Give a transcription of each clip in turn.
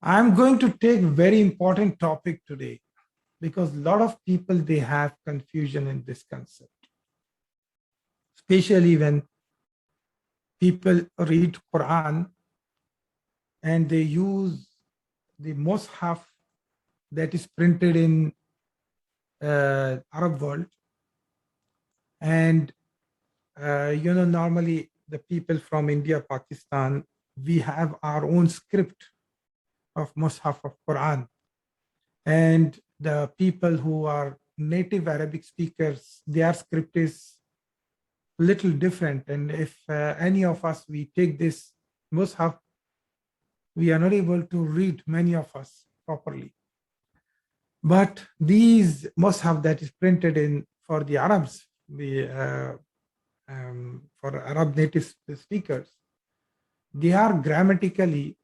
I'm going to take very important topic today because a lot of people, they have confusion in this concept, especially when people read Quran and they use the mushaf that is printed in Arab world. And, normally the people from India, Pakistan, we have our own script of mushaf of Quran. And the people who are native Arabic speakers, their script is little different. And if any of us, we take this mushaf, we are not able to read, many of us, properly. But these mushaf that is printed in for the Arabs, for Arab native speakers, they are grammatically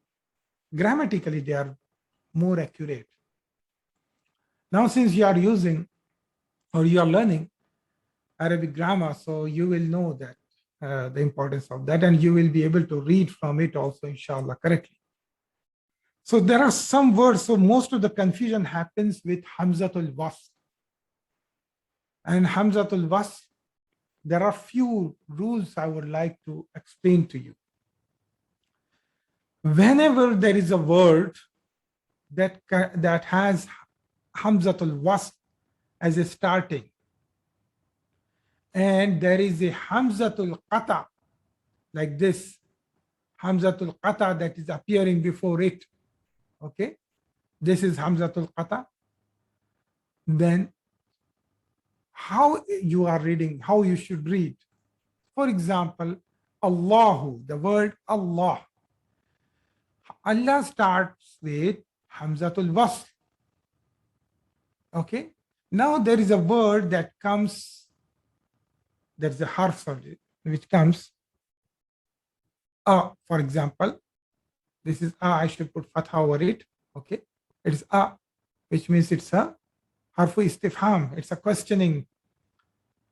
they are more accurate. Now, since you are using or you are learning Arabic grammar, so you will know that the importance of that, and you will be able to read from it also, inshallah, correctly. So there are some words, so most of the confusion happens with Hamzatul Wasl. And Hamzatul Wasl, there are few rules I would like to explain to you. Whenever there is a word that has Hamzatul Wasl as a starting, and there is a Hamzatul Qata, like this, Hamzatul Qata that is appearing before it, okay? This is Hamzatul Qata. Then how you are reading, how you should read. For example, Allahu, the word Allah. Allah starts with Hamzatul Wasl. Okay? Now there is a word that comes, there's a harf which comes, for example, this is I should put fatha over it. Okay? It is which means it's a harfu istifham, it's a questioning.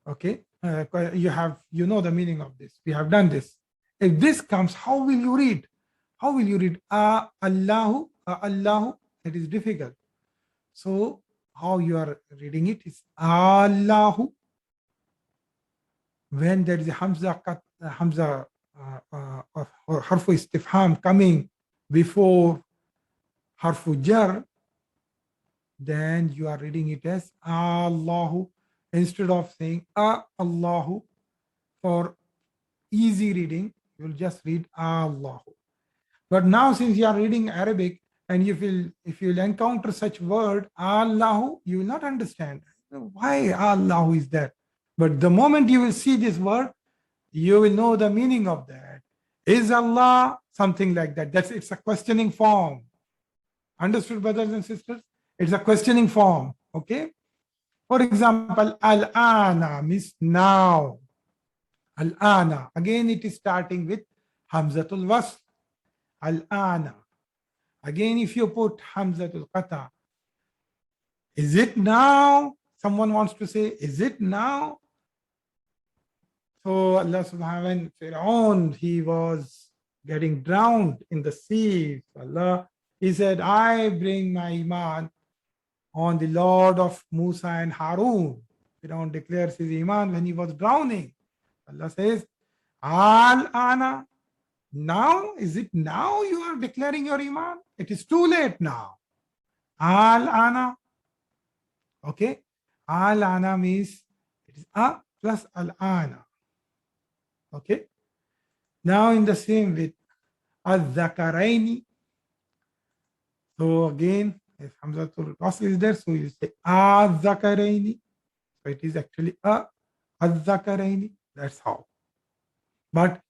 Okay? You know the meaning of this. We have done this. If this comes, how will you read? How will you read? Allahu, Allahu. It is difficult. So how you are reading it is Allahu. When there is a Hamza or harfu istifham coming before harfu jar, then you are reading it as Allahu instead of saying Allahu. For easy reading, you will just read Allahu. But now, since you are reading Arabic, and if you encounter such word Allahu, you will not understand why Allahu is that. But the moment you will see this word, you will know the meaning of that. Is Allah something like that? It's a questioning form. Understood, brothers and sisters? It's a questioning form. Okay. For example, al-ana means now. Al-ana. Again, it is starting with Hamzatul Wasl. Al-ana. Again, if you put Hamzatul Qata, is it now? Someone wants to say, is it now? So Allah subhanahu wa ta'ala, he was getting drowned in the sea. Allah, he said, I bring my iman on the Lord of Musa and Harun. Fir'aun declares his iman when he was drowning. Allah says, Al-ana. Now, is it now you are declaring your iman? It is too late now. Al-ana. Okay. Al-ana means it is a plus al-ana. Okay. Now in the same with al-zakaraini. So again, if Hamzatul Wasl is there, so you say al-zakaraini. So it is actually al-zakaraini. That's how. But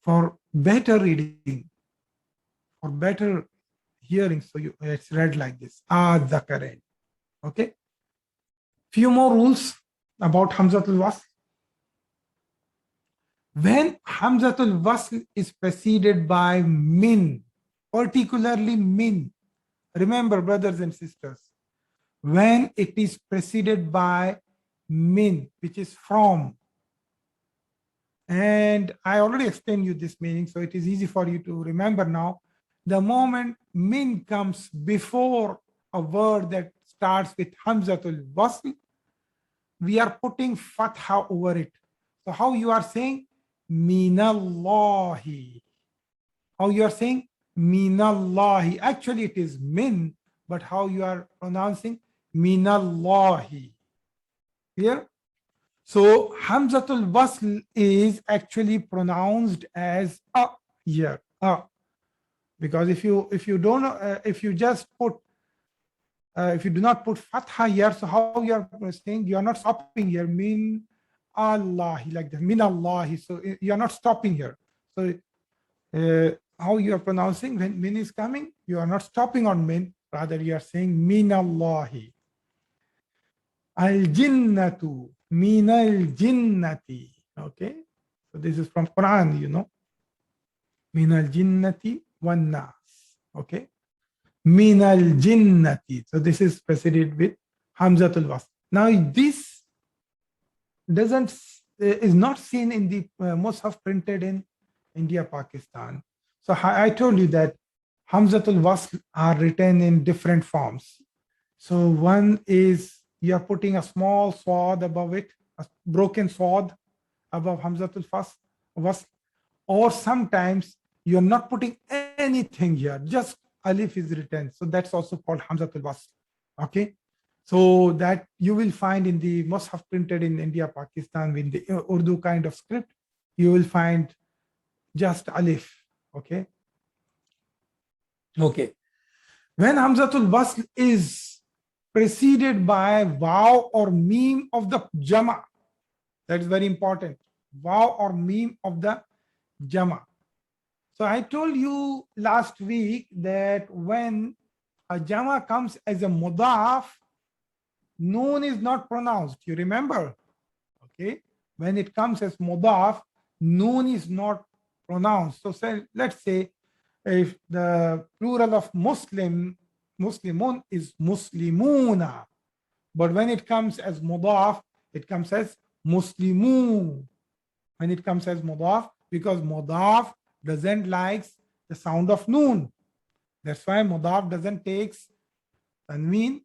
for better reading, for better hearing, so it's read like this, al-zakaraini. Okay. Few more rules about Hamzatul Wasl. When Hamzatul Wasl is preceded by min, particularly min, remember, brothers and sisters, when it is preceded by min, which is from, and I already explained you this meaning, so it is easy for you to remember now. the moment min comes before a word that starts with Hamzatul Wasl, we are putting fatha over it. So how you are saying minallahi? How you are saying minallahi? Actually, it is min, but how you are pronouncing minallahi? Clear? So Hamzatul Wasl is actually pronounced as a here, because if you don't if you just put if you do not put fatha here, so how you are saying, you are not stopping here, min Allah, like that, min Allah. So you are not stopping here. So how you are pronouncing when min is coming, you are not stopping on min, rather you are saying min Allahi. Al jinnatu, min al jinnati. Okay, so this is from Quran, you know, min al jinnati wan nas. Okay, min al jinnati. So this is preceded with Hamzatul Wasl. Now this doesn't is not seen in the Mus'haf printed in India, Pakistan. So I told you that Hamzatul Wasl are written in different forms. So one is you are putting a small sword above it, a broken sword above Hamzatul Wasl, or sometimes you're not putting anything here, just alif is written. So that's also called Hamzatul Wasl. Okay. So that you will find in the Mus'haf printed in India, Pakistan, with the Urdu kind of script, you will find just alif. Okay. Okay. When Hamzatul Wasl is preceded by waw or meme of the jama, that is very important. Waw or meme of the jama. So I told you last week that when a jama comes as a mudaf, noon is not pronounced. You remember? Okay. When it comes as mudaf, noon is not pronounced. So say, let's say if the plural of Muslim, Muslimun is Muslimuna. But when it comes as mudaf, it comes as Muslimun. When it comes as mudaf, because mudaf doesn't like the sound of noon. That's why mudaf doesn't take tanween.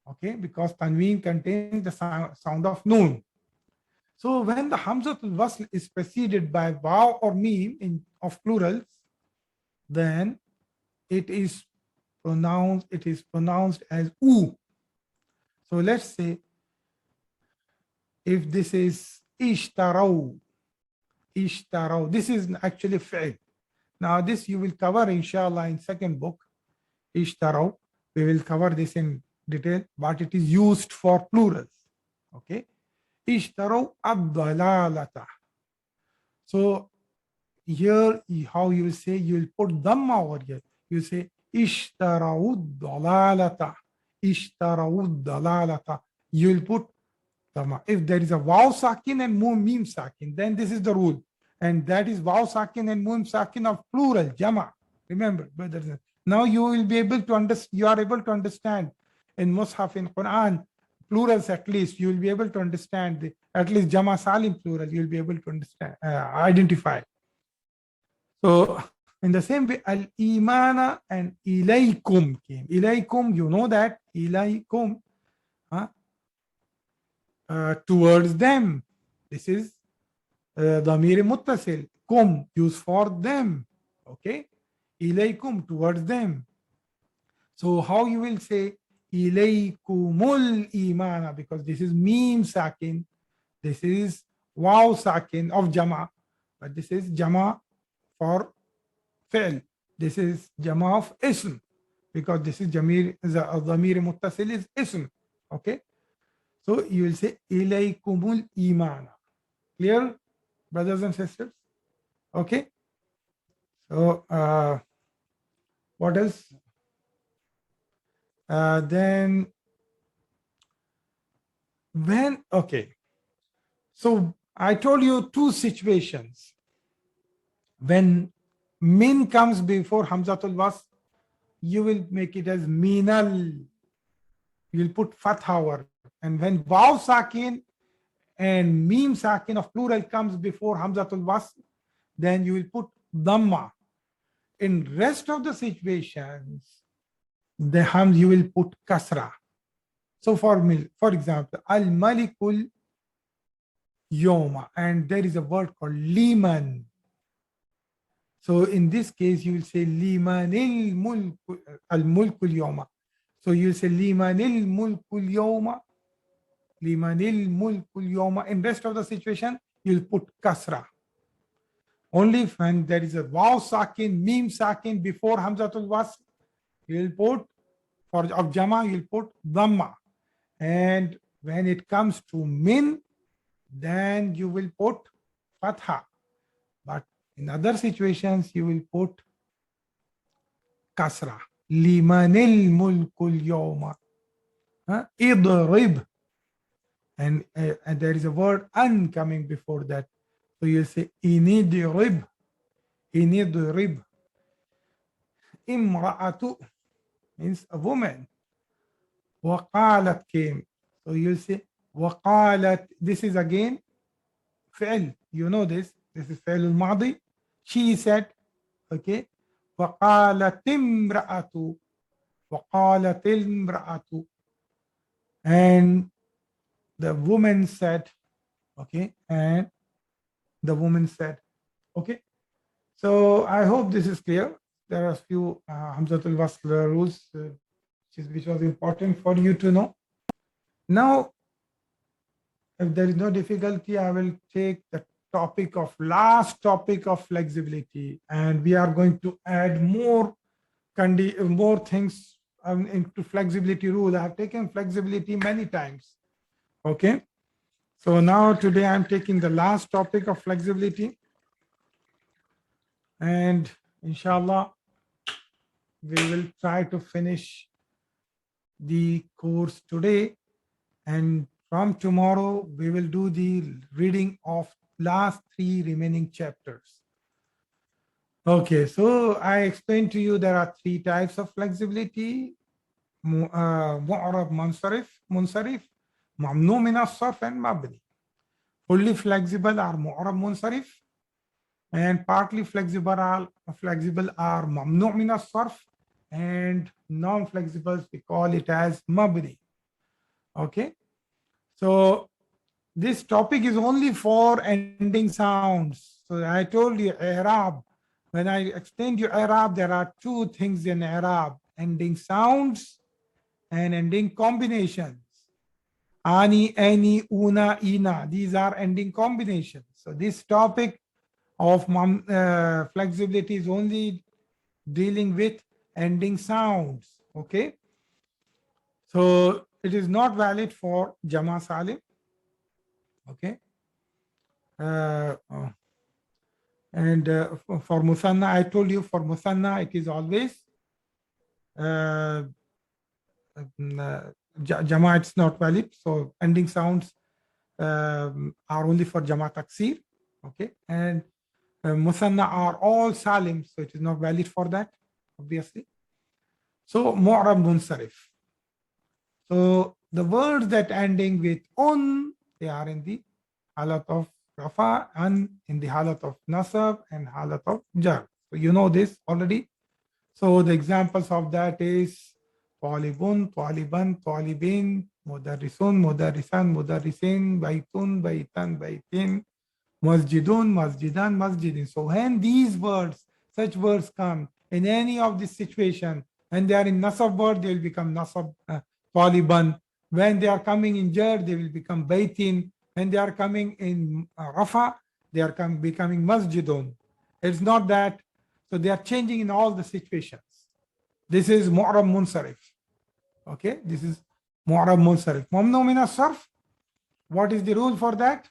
Okay, because tanween contains the sound of noon. So when the Hamzatul Wasl is preceded by waw or meme of plurals, then it is pronounced as oo. So let's say if this is ishtaraw, this is actually fi'l. Now this you will cover inshallah in second book, ishtaraw. We will cover this in detail, but it is used for plurals. Okay, ishtaraw ad-dalalata. So here how you will say, you will put dhamma over here. You say ishtaraw ad-dalalata, ishtaraw ad-dalalata. You will put dhamma. If there is a waw sakin and mim sakin, then this is the rule, and that is waw sakin and mim sakin of plural jama. Remember, brothers. Now you will be able to understand. You are able to understand in Mus'haf, in Quran, plurals at least. You will be able to understand at least jama salim plural. You will be able to understand, identify. So in the same way, al imana and ilaykum came. Ilaykum, you know that ilaykum, towards them. This is dhamir muttasil. Kum, used for them. Okay, ilaykum, towards them. So how you will say ilaykumul imana, because this is meme sakin, this is waw sakin of jama, but this is jama for fi'l. This is jama of ism, because this is dhamir muttasil is ism. Okay, so you will say ilaykumul imana. Clear, brothers and sisters? Okay. So what else? Then when, okay, so I told you two situations. When min comes before Hamzatul Wasl, you will make it as minal. You will put fatha over. And when waw sakin and meme sakin of plural comes before Hamzatul Wasl, then you will put dhamma. in rest of the situations, the hams you will put kasra. So for example, al-malikul yoma, and there is a word called liman. So in this case, you will say limanil mulku al-mulkul yoma. So you will say limanil mulkul yoma, limanil mulkul yoma. In rest of the situation, you will put kasra. Only when there is a waw sakin, mim sakin before Hamzatul Wasl, you will put, for of Jama, you will put dhamma. And when it comes to min, then you will put fatha. But in other situations, you will put kasra. Limanil mulkul yawma. Idrib. And there is a word an coming before that. So you'll say inidrib. Inidrib. Imra'atu means a woman. Waqalat came. So you'll say waqalat. This is again fi'l. You know this. This is fi'l al-madi. She said, okay. وقالت امرأة. وقالت المرأة. And the woman said, okay. And the woman said, okay. So I hope this is clear. There are a few Hamzatul Wasl rules which was important for you to know. Now, if there is no difficulty, I will take the last topic of flexibility, and we are going to add more things into flexibility rule. I have taken flexibility many times. Okay. So now today I'm taking the last topic of flexibility, and inshallah, we will try to finish the course today, and from tomorrow we will do the reading of last 3 remaining chapters. Okay, so I explained to you there are 3 types of flexibility: mu'arab munsarif, mamnu min as-sarf, and mabni. Fully flexible are mu'arab munsarif, and partly flexible are mamnu min as-sarf, and non-flexibles we call it as mabni. Okay, so this topic is only for ending sounds. So I told you Arab. When I explained you Arab, there are 2 things in Arab: ending sounds and ending combinations. Ani, ani, una, ina. These are ending combinations. So this topic of flexibility is only dealing with ending sounds. Okay. So it is not valid for Jama Salim. Okay. And for Musanna, I told you for Musanna, it is always Jama, it's not valid. So ending sounds are only for Jama Taksir. Okay. And Musanna are all Salim, so it is not valid for that, obviously. So Mu'rab Munsarif. So the words that ending with un, they are in the halat of rafa, and in the halat of nasab and halat of jar. So you know this already. So the examples of that is talibun, taliban, talibin, mudarrisun, mudarrisan, mudarrisin, baitun, baitan, baitin, masjidun, masjidan, masjidin. So when these words, such words come in any of this situation, when they are in nasab word, they will become nasab taliban. When they are coming in jar, they will become baitin. When they are coming in rafa, they are becoming masjidun. It's not that. So they are changing in all the situations. This is mu'rab munsarif. Okay, this is mu'rab munsarif. Mamnu min as-sarf. What is the rule for that?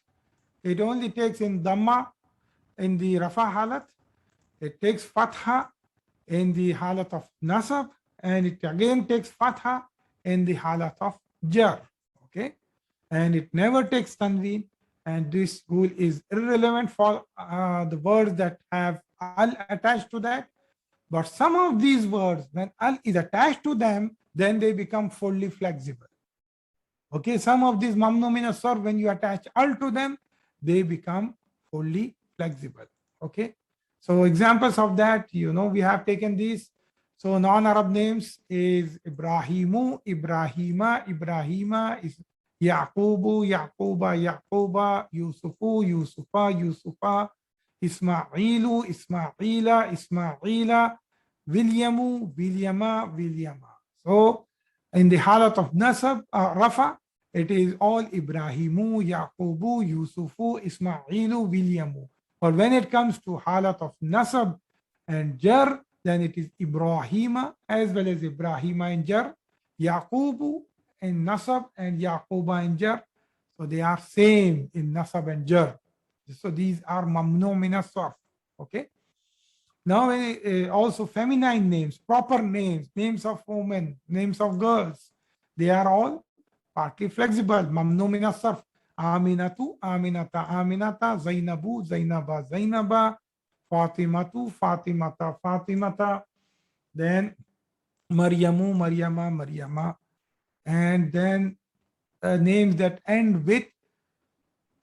It only takes in dhamma in the rafa halat. It takes fatha in the halat of nasab, and it again takes fatha in the halat of jar. Okay, and it never takes tanween, and this rule is irrelevant for the words that have al attached to that. But some of these words, when al is attached to them, then they become fully flexible. Okay, some of these mamnu min as-sarf, when you attach al to them, they become fully flexible. Okay, So examples of that, we have taken these. So non-Arab names is Ibrahimu, Ibrahima, Ibrahima, is Yaqubu, Yaquba, Yaquba, Yusufu, Yusufa, Yusufa, Ismailu, Ismaila, Ismaila, Williamu, Williama, Williama. So in the halat of nasab, rafa, it is all Ibrahimu, Yaqubu, Yusufu, Ismailu, Williamu. But when it comes to halat of nasab and jar, then it is Ibrahima as well as Ibrahima in jar, Yaqubu in nasab and Yaquba in jar. So they are same in nasab and jar. So these are mamnu min as-sarf. Okay. Now also feminine names, proper names, names of women, names of girls, they are all partly flexible. Mamnu min as-sarf. Aminatu, Aminata, Aminata, Zainabu, Zainaba, Zainaba, Fatimatu, Fatimata, Fatimata, then Maryamu, Maryama, Maryama, and then names that end with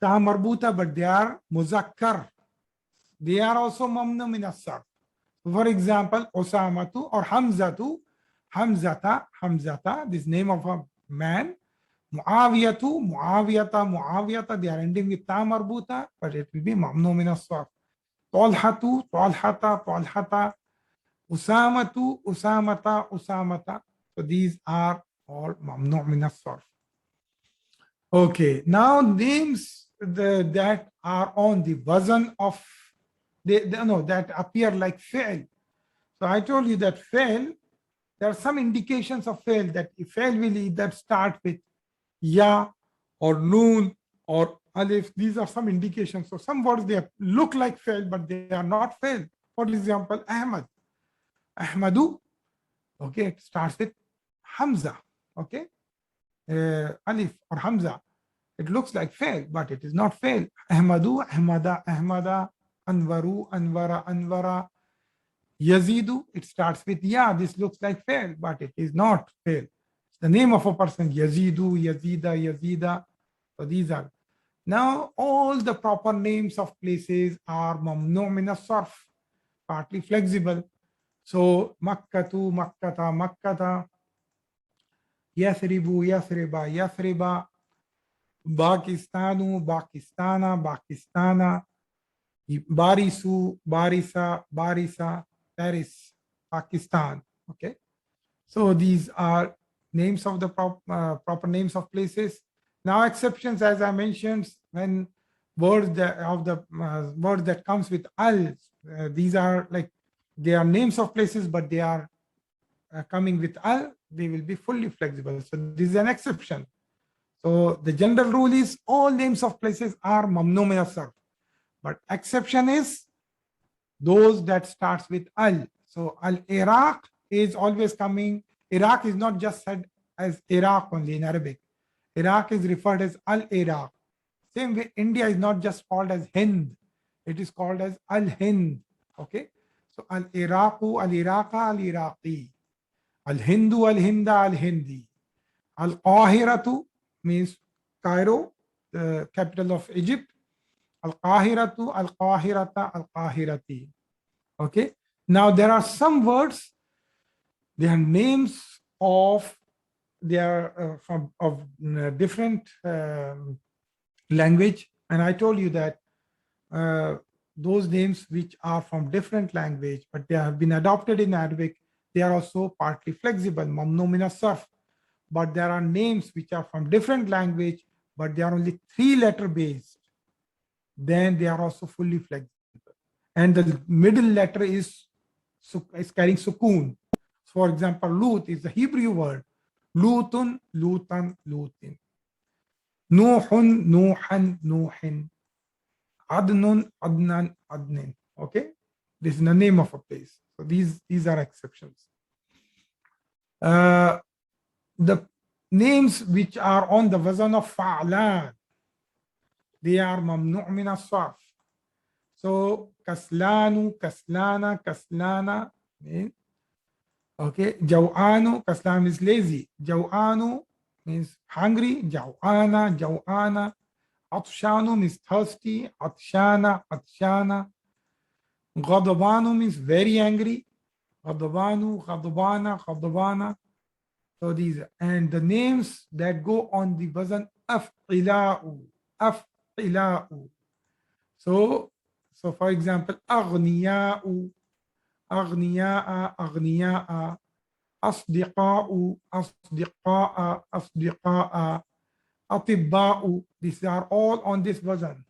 ta marbuta, but they are muzakkar. They are also mamnu min as-sarf. For example, Osamatu or Hamzatu, Hamzata, Hamzata, this name of a man. Muawiyatu, Muawiyata, Muawiyata, they are ending with ta marbuta, but it will be mamnu min as-sarf. Talhatu, Talhata, Talhata, Usamatu, Usamata, Usamata. So these are all mamnu min as-sarf. Okay, now names that are on the wazn of that appear like fi'l. So I told you that fi'l, there are some indications of fi'l that fi'l will either start with ya or noon or alif. These are some indications. So some words they look like fi'l, but they are not fi'l. For example, Ahmad, Ahmadu. Okay, it starts with Hamza. Okay, alif or Hamza. It looks like fi'l, but it is not fi'l. Ahmadu, Ahmada, Ahmada, Anwaru, Anwara, Anwara. Yazidu, it starts with ya. This looks like fi'l, but it is not fi'l. It's the name of a person. Yazidu, Yazida, Yazida. So these are. Now all the proper names of places are mamnu min as-sarf, partly flexible. So Makkatu, Makkata, Makkata. Yathribu, Yathriba, Yathriba. Pakistanu, Pakistana, Pakistana. Barisu, Barisa, Barisa, Paris, Pakistan. Okay, so these are names of the proper names of places. Now exceptions, as I mentioned, when words that comes with al, these are like they are names of places, but they are coming with al, they will be fully flexible. So this is an exception. So the general rule is all names of places are mamnu min as-sarf. But exception is those that starts with al. So al-Iraq is always coming. Iraq is not just said as Iraq only in Arabic. Iraq is referred as al-Iraq. Same way, India is not just called as Hind. It is called as al-Hind. Okay. So al-Iraqu, al-Iraqa, al-Iraqi. Al-Hindu, al-Hinda, al-Hindi. Al-Qahiratu means Cairo, the capital of Egypt. Al-Qahiratu, Al-Qahirata, Al-Qahirati. Okay. Now there are some words, they are names of, they are from of different language. And I told you that those names which are from different language, but they have been adopted in Arabic, they are also partly flexible, mamnu min as-sarf. But there are names which are from different language, but they are only 3-letter based. Then they are also fully flexible. And the middle letter is carrying sukoon. For example, Lut is the Hebrew word. Lutun, Lutan, Lutin. Nuhun, Nuhan, Nuhin. Adnun, Adnan, Adnin. Okay? This is the name of a place. So these are exceptions. The names which are on the wazn of fa'lan, they are mamnu' min as-sarf. So kaslanu, kaslana, kaslana. Okay, jaw'anu, kaslan means lazy. Jaw'anu means hungry. Jaw'ana, jaw'ana. Atshanu means thirsty. Atshana, atshana. Ghadabanu means very angry. Ghadabanu, Ghadabana, Ghadabana. So these, and the names that go on the wazan af'ila'u, af'ila'u. So for example, aghniya'u, aghniya'a, aghniya'a, asdiqa'u, asdiqa'a, asdiqa'a, atibba'u. These are all on this wazan.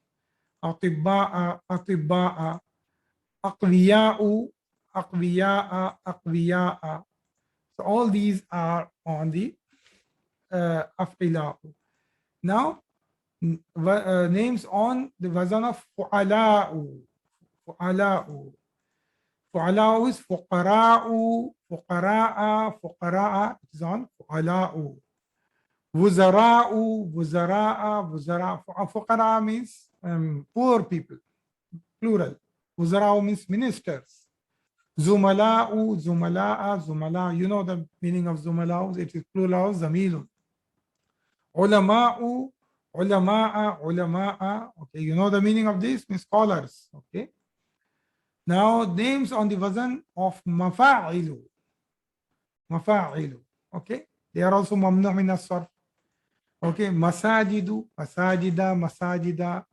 Atibba'a, atibba'a, aqwiya'u, aqwiya'a, aqwiya'a. So all these are on the af'ila'u. Now, names on the wazan of fu'ala'u. Fu'ala'u. Fu'ala'u is fuqara'u, fuqara'a, fuqara'a. It is on fu'ala'u. Wuzara'u, wuzara'a, wuzara. Fuqara means poor people, plural. Wuzara'u means ministers. Zumala'u, zumala'a, zumala. You know the meaning of zumala'u. It is plural, zamilun. Ulama'u, ulama'a, ulama'a. Okay, you know the meaning of this? Means scholars. Okay. Now, names on the wazan of mafa'ilu. Mafa'ilu. Okay. They are also mamnu' min as-sarf. Okay. Masajidu, masajida, masajida.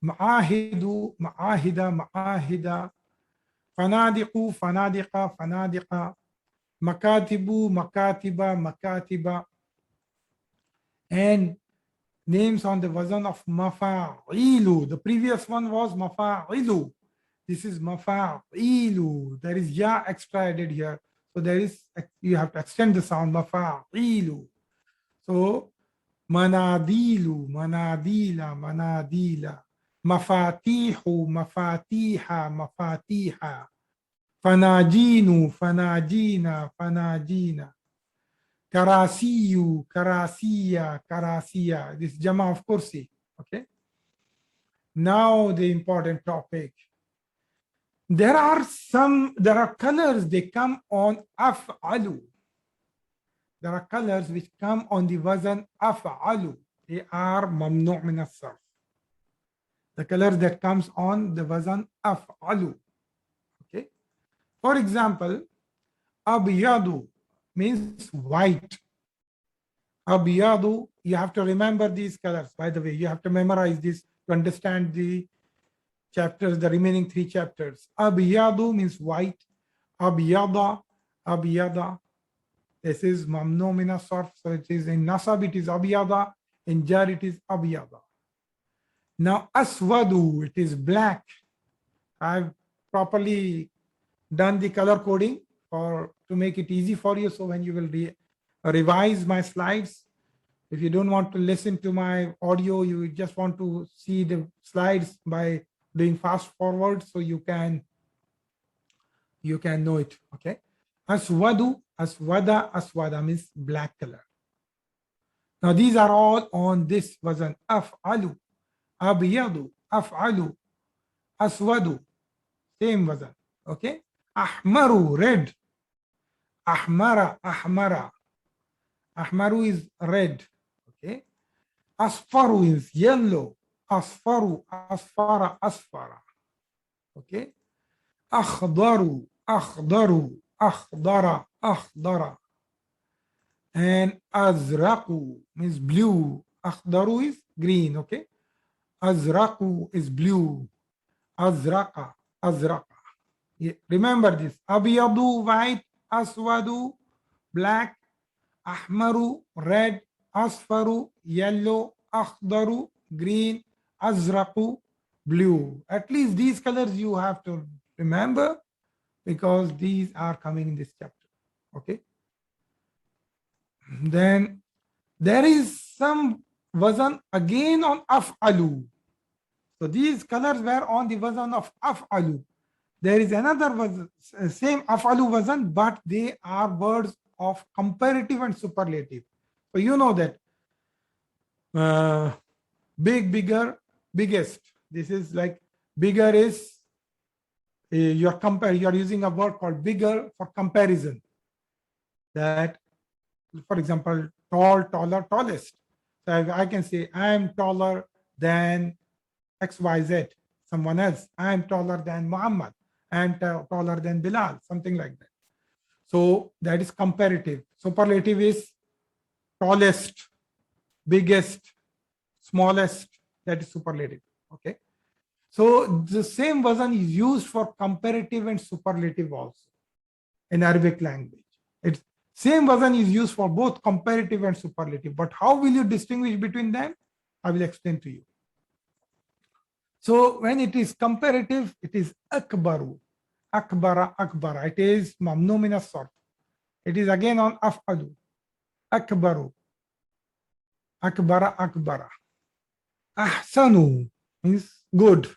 Ma'ahidu, ma'ahida, ma'ahida. Fanadiqu, fanadiqa, fanadiqa. Makatibu, makatiba, makatiba. And names on the wazan of mafa'ilu. The previous one was mafa'ilu. This is mafa'ilu. There is ya extra added here. So there is, you have to extend the sound, mafa'ilu. So manadilu, manadila, manadila. Mafatihu, mafatiha, mafatiha. Fanajinu, fanajina, fanajina. Karasiyu, karasiya, karasiya. This jama of kursi. Okay. Now the important topic. There are colors, they come on af'alu. There are colors which come on the wazan af'alu. They are mamnu' min as-sarf. The color that comes on the wazan af'alu. Okay. For example, abiyadu means white. Abiyadu, you have to remember these colors. By the way, you have to memorize this to understand the chapters, the remaining 3 chapters. Abiyadu means white. Abiyada, abiyada. This is mamnu min as-sarf. So it is in nasab, it is abiyada. In jar, it is abiyada. Now, aswadu, it is black. I've properly done the color coding to make it easy for you. So when you will revise my slides, if you don't want to listen to my audio, you just want to see the slides by doing fast forward, so you can know it. Okay. Aswadu, aswada, aswada means black color. Now these are all on this wazan af'alu. Abiyadu, af'alu, aswadu, same wazan. Okay. Ahmaru, red. Ahmara, ahmara. Ahmaru is red. Okay. Asfaru is yellow. Asfaru, asfara, asfara. Okay. Akhdaru, akhdaru, akhdara, akhdara. And azraqu means blue. Akhdaru is green. Okay. Azraqu is blue. Azraqa, azraqa. Remember this. Abiyadu, white. Aswadu, black. Ahmaru, red. Asfaru, yellow. Akhdaru, green. Azraqu, blue. At least these colors you have to remember, because these are coming in this chapter. Okay. Then there is some wazan again on af'alu. So these colors were on the wazan of af'alu. There is another wazan, same af'alu wazan, but they are words of comparative and superlative. So you know that big, bigger, biggest. This is like bigger is you're using a word called bigger for comparison. That, for example, tall, taller, tallest. So I can say I am taller than XYZ. someone else. I am taller than Muhammad. I am taller than Bilal, something like that. So that is comparative. Superlative is tallest, biggest, smallest. That is superlative. Okay. So the same version is used for comparative and superlative also in Arabic language. It's same version is used for both comparative and superlative. But how will you distinguish between them? I will explain to you. So when it is comparative, it is akbaru, akbara, akbara. It is mamnu min as-sarf. It is again on af'alu. Akbaru, akbara, akbara. Ahsanu means good.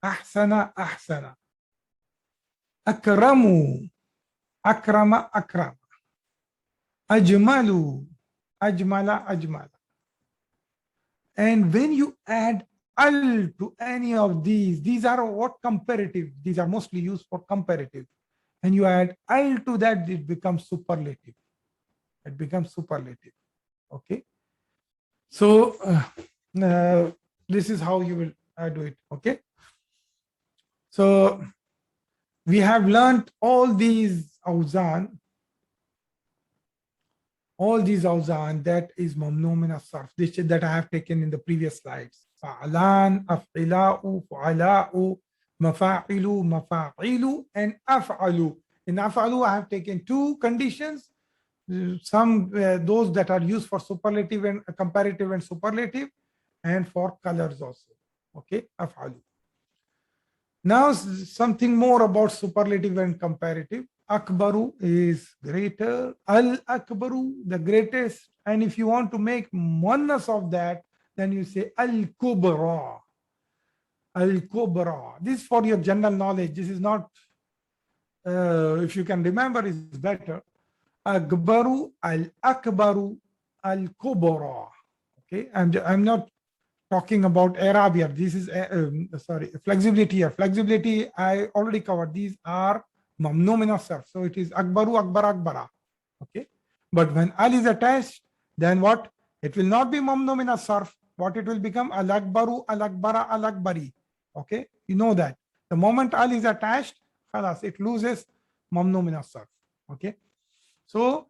Ahsana, ahsana. Akramu, akrama, akrama. Ajmalu, ajmala, ajmala. And when you add al to any of these are what comparative. These are mostly used for comparative. And you add al to that, it becomes superlative. It becomes superlative. Okay. So this is how you will do it. Okay. So we have learned all these awzan that is mamnu min as-sarf, that I have taken in the previous slides. Fa'alan, af'ila'u, fu'ala'u, mafa'ilu, mafa'ilu, and af'alu. In af'alu, I have taken two conditions. Some those that are used for superlative and comparative and superlative, and for colors also. Okay, af'alu. Now something more about superlative and comparative. Akbaru is greater. Al akbaru, the greatest. And if you want to make muannas of that, then you say al kubra. Al kubra. This is for your general knowledge. This is not, if you can remember, is better. Akbaru, al akbaru, al kubra. Okay, I'm not talking about Arab here. This is flexibility here. Flexibility I already covered. These are mamnu min as-sarf. So it is akbaru, akbar, akbara. Okay. But when al is attached, then what? It will not be mamnu min as-sarf. What it will become? Al akbaru, al akbara, al akbari. Okay. You know that. The moment al is attached, khalas, it loses mamnu min as-sarf. Okay. So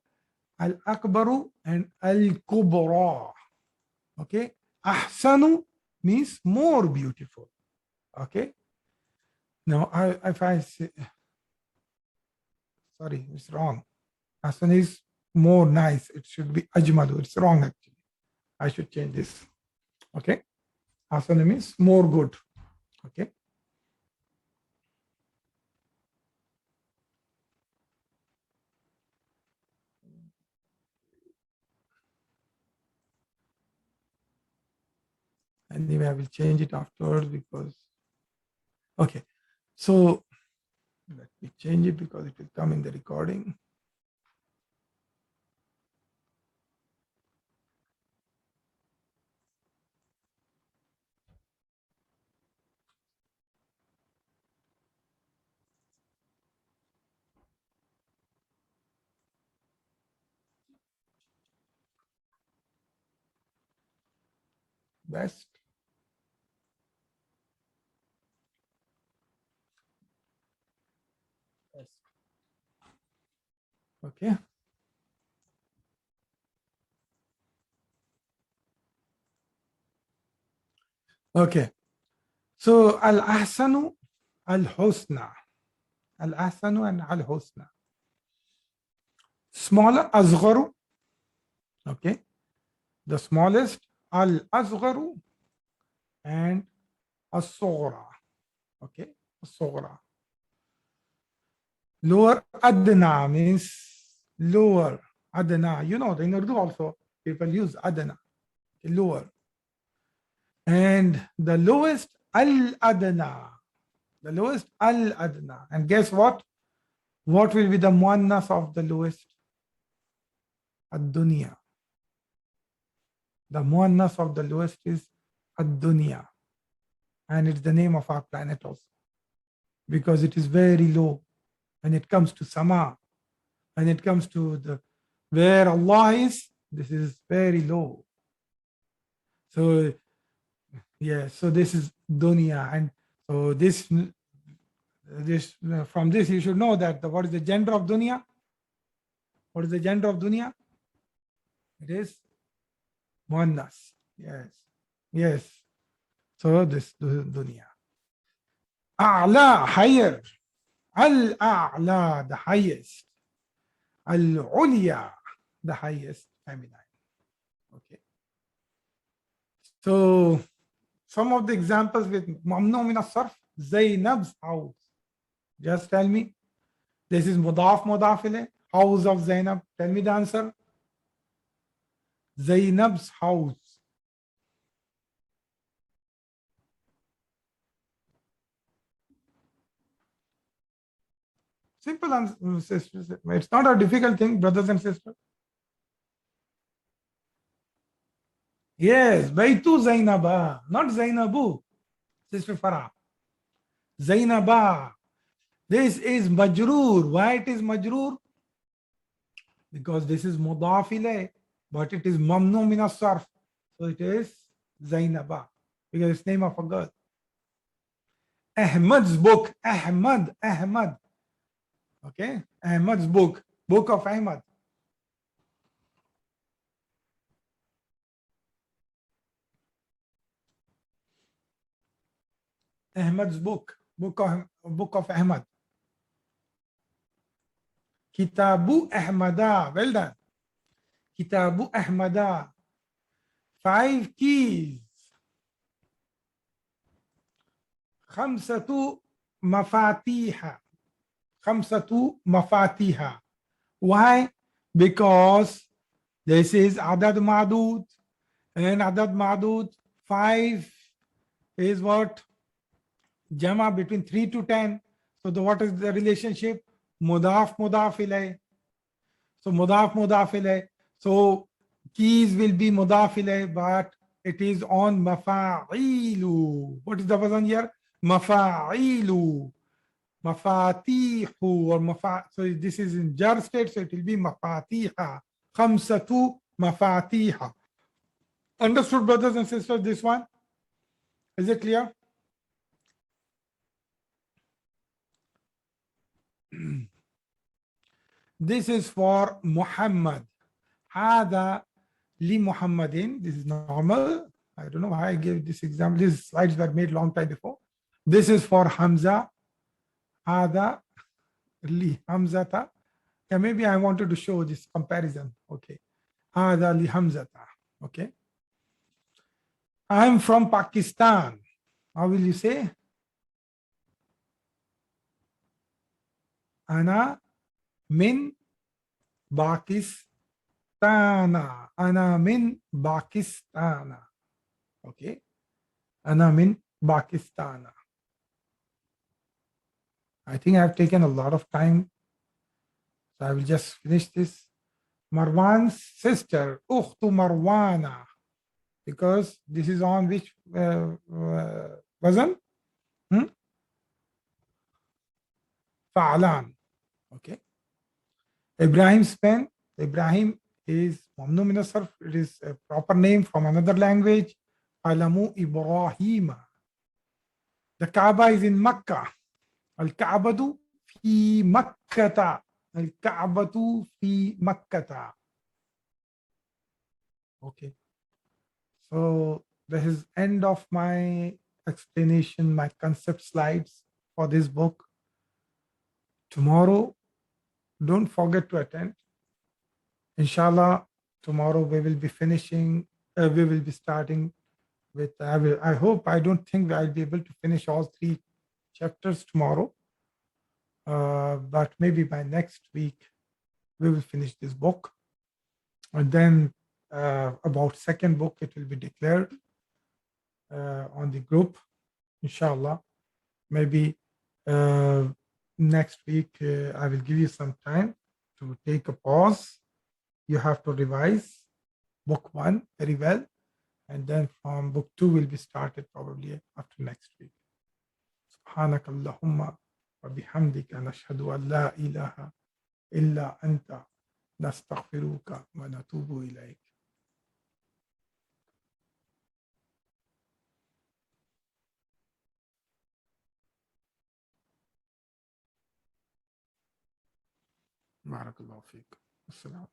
al akbaru and al kubra. Okay. Ahsanu means more beautiful. Okay. Now, if I say, sorry, it's wrong. Ahsan is more nice. It should be ajmalu. It's wrong actually. I should change this. Okay. Ahsan means more good. Okay. Anyway, I will change it afterwards because, okay. So let me change it because it will come in the recording. Best. Okay. Okay. So al-ahsanu, al-husna. Al-ahsanu and al-husna. Smaller, asgharu. Okay. The smallest, al-asgharu and as-sughra. Okay. As-sughra. Lower, adna means lower. Adna. You know, in Urdu also, people use adna. Lower. And the lowest, al-adna. The lowest, al-adna. And guess what? What will be the muannas of the lowest? Ad-dunya. The muannas of the lowest is ad-dunya. And it's the name of our planet also. Because it is very low. When it comes to sama, when it comes to the where Allah is, this is very low. So yeah, so this is dunya. And So from this you should know that what is the gender of dunya? What is the gender of dunya? It is muannas. Yes. Yes. So this dunya. A'la, higher. Al-a'la, the highest. Al-ulya, the highest, feminine. Okay. So some of the examples with mamnu min as-sarf, Zainab's house. Just tell me. This is mudaf ilayh, house of Zainab. Tell me the answer. Zainab's house. Simple answer. It's not a difficult thing, brothers and sisters. Yes, Baitu Zainaba, not Zainabu, Sister Farah. Zainaba. This is majroor. Why it is majroor? Because this is mudaf ilayh, but it is mamnu min as-sarf. So it is Zainaba, because it's name of a girl. Ahmad's book. Ahmad. Okay. Ahmad's book. Book of Ahmad. Ahmad's book. Book of Ahmad. Kitabu Ahmada. Well done. Kitabu Ahmada. 5 keys. خمسة مفاتيح. خمسة مفاتيح. Why? Because this is adad madud, and adad madud 5 is what? Jama between 3 to 10. So what is the relationship? Mudaf ilayh. So mudaf ilayh. So keys will be mudaf ilayh, but it is on mafa'ilu. What is the wazn here? Mafa'ilu. Mafatihu or so this is in jar state, so it will be mafatiha. Khamsatu mafatiha. Understood, brothers and sisters, this one? Is it clear? This is for Muhammad. Hada li Muhammadin. This is normal. I don't know why I gave this example. These slides were made long time before. This is for Hamza. Hada li Hamzata. Yeah, maybe I wanted to show this comparison. Okay. Hada li Hamzata. Okay. I am from Pakistan. How will you say? Ana min Pakistana. Ana min Pakistana. Okay. Ana min Pakistana. I think I've taken a lot of time, so I will just finish this. Marwan's sister, Ukhtu Marwana, because this is on which wazn? Fa'alan. Okay. Ibrahim's pen. Ibrahim is mamnu min as-sarf. It is a proper name from another language. Alamu Ibrahima. The Kaaba is in Makkah. Al-Ka'batu fi Makkata. Al-Ka'batu fi Makkata. Okay. So this is end of my explanation, my concept slides for this book. Tomorrow, don't forget to attend. Inshallah, tomorrow we will be finishing, we will be starting with, I hope, I don't think I'll be able to finish all 3 chapters tomorrow. But maybe by next week, we will finish this book. And then about second book, it will be declared on the group, inshallah. Maybe next week, I will give you some time to take a pause. You have to revise book 1 very well. And then from book 2 will be started probably after next week. سبحانك اللهم وبحمدك نشهد أن لا إله إلا أنت نستغفرك ونتوب إليك. Barakallahu feek. Assalam.